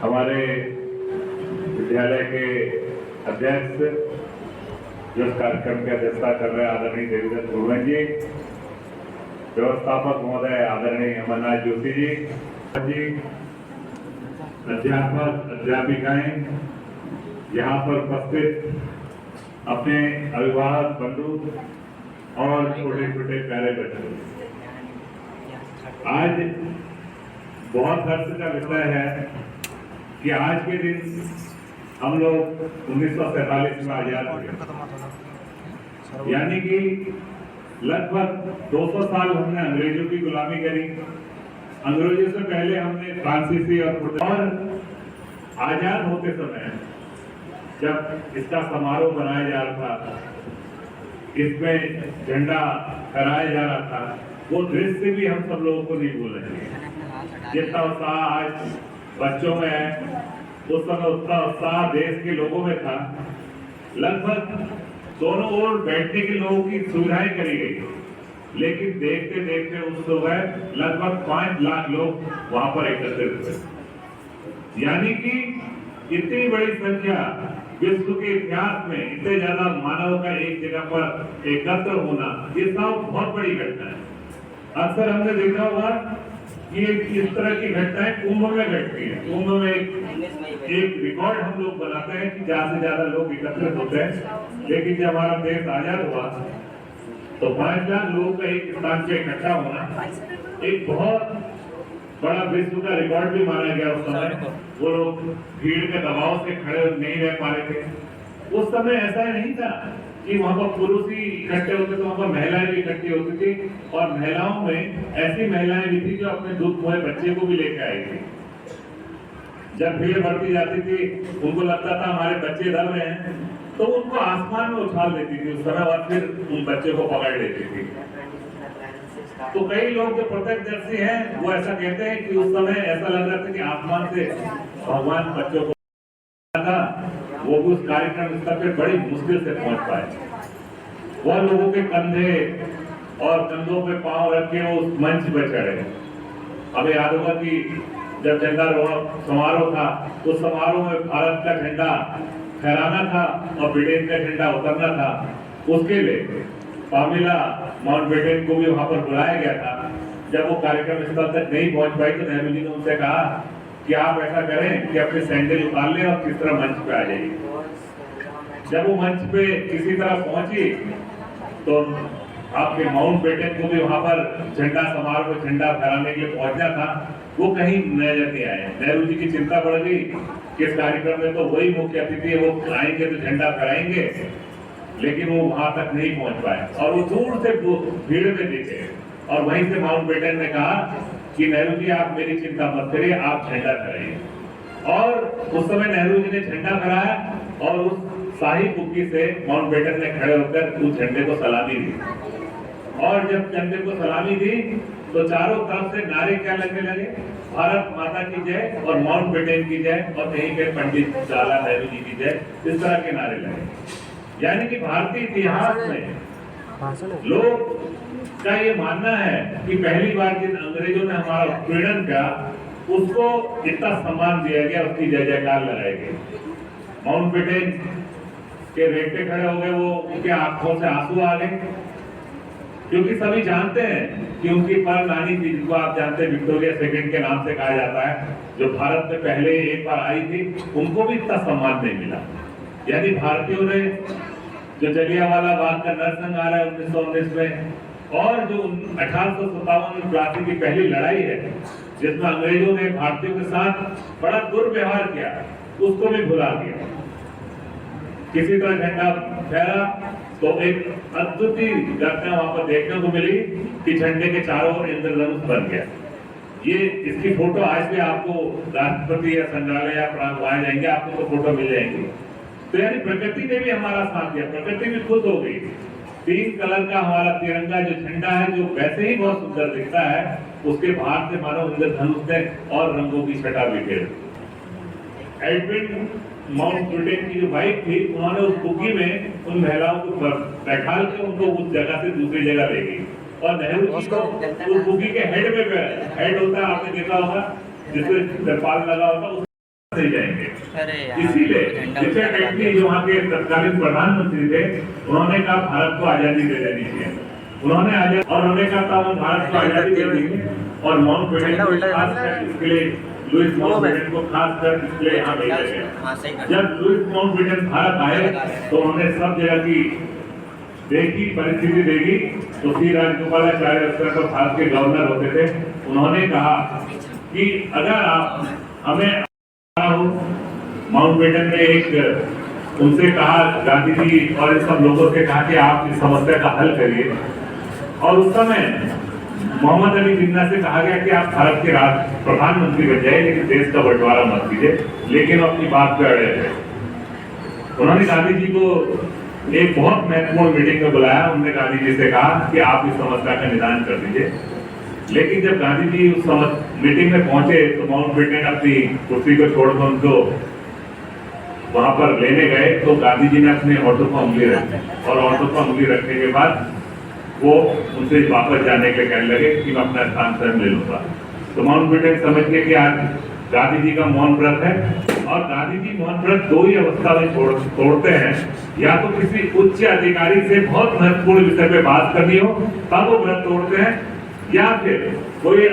हमारे विद्यालय के अध्यक्ष जो इस कार्यक्रम की अध्यक्षता कर रहे आदरणीय देवीदत्त गुरुवन जी, व्यवस्थापक महोदय आदरणीय अमरनाथ जोशी जी, अध्यापक अध्यापिकाएं, यहाँ पर उपस्थित अपने अभिभावक बंधु और छोटे छोटे प्यारे बच्चों, आज बहुत हर्ष का विषय है कि आज के दिन हम लोग 1947 में आजाद हुए, यानी कि लगभग 200 साल हमने अंग्रेजों की गुलामी करी। अंग्रेजों से पहले हमने फ्रांसीसी और आजाद होते समय जब इसका समारोह बनाया जा रहा था, इसमें झंडा फहराया जा रहा था, वो दृश्य भी हम सब लोगों को नहीं भूलेंगे। जितना उत्साह आज बच्चों में है, उस समय उतना उत्साह देश के लोगों में था। लगभग दोनों ओर बैठने के लोगों की सुविधाएं करी गई, लेकिन देखते देखते उस समय लगभग 5 लाख लोग वहां पर एकत्रित हुए, यानी कि इतनी बड़ी संख्या विश्व के इतिहास में, इतने ज्यादा मानव का एक जगह पर एकत्र होना, ये सब बहुत बड़ी घटना है। अक्सर हमने देखा होगा कि इस तरह की घटनाएं कुंभ में घटती है। कुंभ में एक रिकॉर्ड हम लोग बनाते हैं कि ज्यादा से ज्यादा लोग एकत्रित होते हैं, लेकिन जब हमारा देश आजाद हुआ तो 5 लाख लोगों का एक स्थान पे इकट्ठा होना एक बहुत बड़ा विश्व का रिकॉर्ड भी माना गया। उस समय वो लोग भीड़ के दबाव से खड़े नहीं रह पा रहे थे। उस समय ऐसा नहीं था कि वहां पर पुरुष ही इकट्ठे होते थे, वहां पर महिलाएं भी इकट्ठी होती थी, और महिलाओं में ऐसी महिलाएं भी थी जो अपने दूध मोए बच्चे को भी लेकर आई थी। जब भीड़ बढ़ती जाती थी, उनको लगता था हमारे बच्चे दब रहे हैं, तो उनको आसमान में उछाल देती थी उस समय, और फिर उन बच्चे को पकड़ लेती थी। तो कई लोग जो प्रत्यक्षदर्शी हैं वो ऐसा कहते हैं कि उस समय ऐसा लग रहा था कि आसमान से भगवान बच्चों को था, वो भी उस कार्यक्रम स्तर पे बड़ी मुश्किल से पहुंच पाए। वह लोगों के कंधे और कंधों पे पांव रख के वो उस मंच पे चढ़े। हमें याद होगा कि जब झंडारोहण समारोह था, उस समारोह में भारत का झंडा फहराना था और ब्रिटेन का झंडा उतरना था। उसके लिए पामेला माउंटबेटन को भी वहां पर बुलाया गया था। जब वो कार्यक्रम स्थल तक नहीं पहुंच पाई तो नेहरू जी ने उनसे कहा कि आप ऐसा करें कि अपने सैंडल उतार लें और किस तरह मंच पे आ जाइए। जब वो मंच पे किसी तरह पहुंची तो आपके माउंटबेटन को भी वहां पर झंडा समारोह में झंडा फहराने के लिए पहुंचना था, वो कहीं नजर नहीं आए। नेहरू जी की चिंता बढ़ गई कि इस कार्यक्रम में तो वही मुख्य अतिथि है, वो आएंगे तो झंडा फहराएंगे, लेकिन वो वहां तक नहीं पहुंच पाए और वो दूर से भीड़ में दिखे। और वहीं से माउंटबेटन ने कहा कि नेहरू जी आप मेरी चिंता मत करिए, आप झंडा फहराइए। और उस समय नेहरू जी ने झंडा फहराया और उस शाही बुग्गी से माउंटबेटन ने खड़े होकर उस झंडे को सलामी दी। और जब झंडे को सलामी दी तो चारों तरफ से नारे क्या लगने लगे, भारत माता की जय और माउंटबेटन की जय, और कहीं पे पंडित जवाहरलाल नेहरू जी की जय, इस तरह के नारे लगे। यानी कि भारतीय इतिहास में लोग का ये मानना है कि पहली बार जिन अंग्रेजों ने हमारा उत्पीड़न किया उसको इतना सम्मान दिया गया, उसकी जय जयकार लगाई गई। माउंटबेटन के रेटे खड़े हो गए, वो उनके आंखों से आंसू आ गए, क्योंकि सभी जानते हैं कि उनकी पर नानी थी, जिनको आप जानते हैं विक्टोरिया सेकंड के नाम से कहा जाता है, जो भारत में पहले एक बार आई थी, उनको भी इतना सम्मान नहीं मिला। यानी भारतीयों ने जो जलियांवाला बाग का नरसंहार है 1919 में, और जो 1857 क्रांति की पहली लड़ाई है जिसमें अंग्रेजों ने भारतीयों के साथ बड़ा दुर्व्यवहार किया, उसको भी भुला दिया। किसी तरह झंडा फहरा तो एक अद्भुत घटना वहां पर देखने को मिली कि झंडे के चारों ओर इंद्रधनुष बन गया। ये इसकी फोटो आज भी आपको राष्ट्रपति या संग्रहालय या वहां जाएंगे आपको तो फोटो मिल जाएंगी। तो यानी प्रकृति ने भी हमारा साथ दिया, प्रकृति भी खुश हो गई। 3 कलर का हमारा तिरंगा जो झंडा है, जो वैसे ही बहुत सुंदर दिखता है, उसके बाहर से मानो इंद्रधनुष ने और रंगों की छटा बिखेर। एडविन माउंटबेटन की जो वाइफ थी, उन्होंने उस बुग्गी में उन महिलाओं को बैठा के उनको उस जगह से दूसरी जगह ले गई, और नेहरू जी को उस बुग्गी के हेड होता है, आपने देखा होगा जिसमें तिरपाल लगा होता, नहीं जाएंगे। इसीलिए रिचर्ड एटली जो वहाँ के तत्कालीन प्रधानमंत्री थे, उन्होंने कहा भारत को आजादी दे देनी चाहिए। उन्होंने कहा था हम भारत को आजादी दे देंगे और माउंटबेटन को खासकर इसके लिए लुईस माउंटबेटन को खासकर इसलिए यहाँ भेजा गया। जब लुईस माउंटबेटन भारत आए तो उन्होंने सब जगह की देखी परिस्थिति देखी, तो श्री राजगोपालाचार्य उस तरह भारत के गवर्नर होते थे। उन्होंने कहा कि अगर आप हमें माउंटबेटन ने एक उनसे कहा, गांधी जी और इन सब लोगों से कहा कि आप इस समस्या का हल करिए। और उस समय मोहम्मद अली जिन्ना से कहा गया कि आप भारत के प्रधानमंत्री बन जाए, लेकिन देश का बंटवारा मत कीजिए। लेकिन अपनी बात पे अड़े थे। उन्होंने गांधी जी को एक बहुत महत्वपूर्ण मीटिंग में बुलाया। उन्होंने गांधी जी से कहा कि आप इस समस्या का निदान कर दीजिए। लेकिन जब गांधी जी उस मीटिंग में पहुंचे तो माउंटबेटन अपनी कुर्सी को छोड़कर उनको वहां पर लेने गए, तो गांधी जी ने अपने ऑटो पर उंगली रखी और ऑटो पर उंगली रखने के बाद वो उनसे वापस जाने के कहने लगे कि मैं अपना स्थान स्वयं ले लूंगा। तो माउंटबेटन समझ गए कि आज गांधी जी का मौन व्रत है, और गांधी जी मौन व्रत दो ही अवस्था में तोड़ते हैं। या तो किसी उच्च अधिकारी से बहुत महत्वपूर्ण विषय पे बात करनी हो तब वो व्रत तोड़ते हैं, या फिर कोई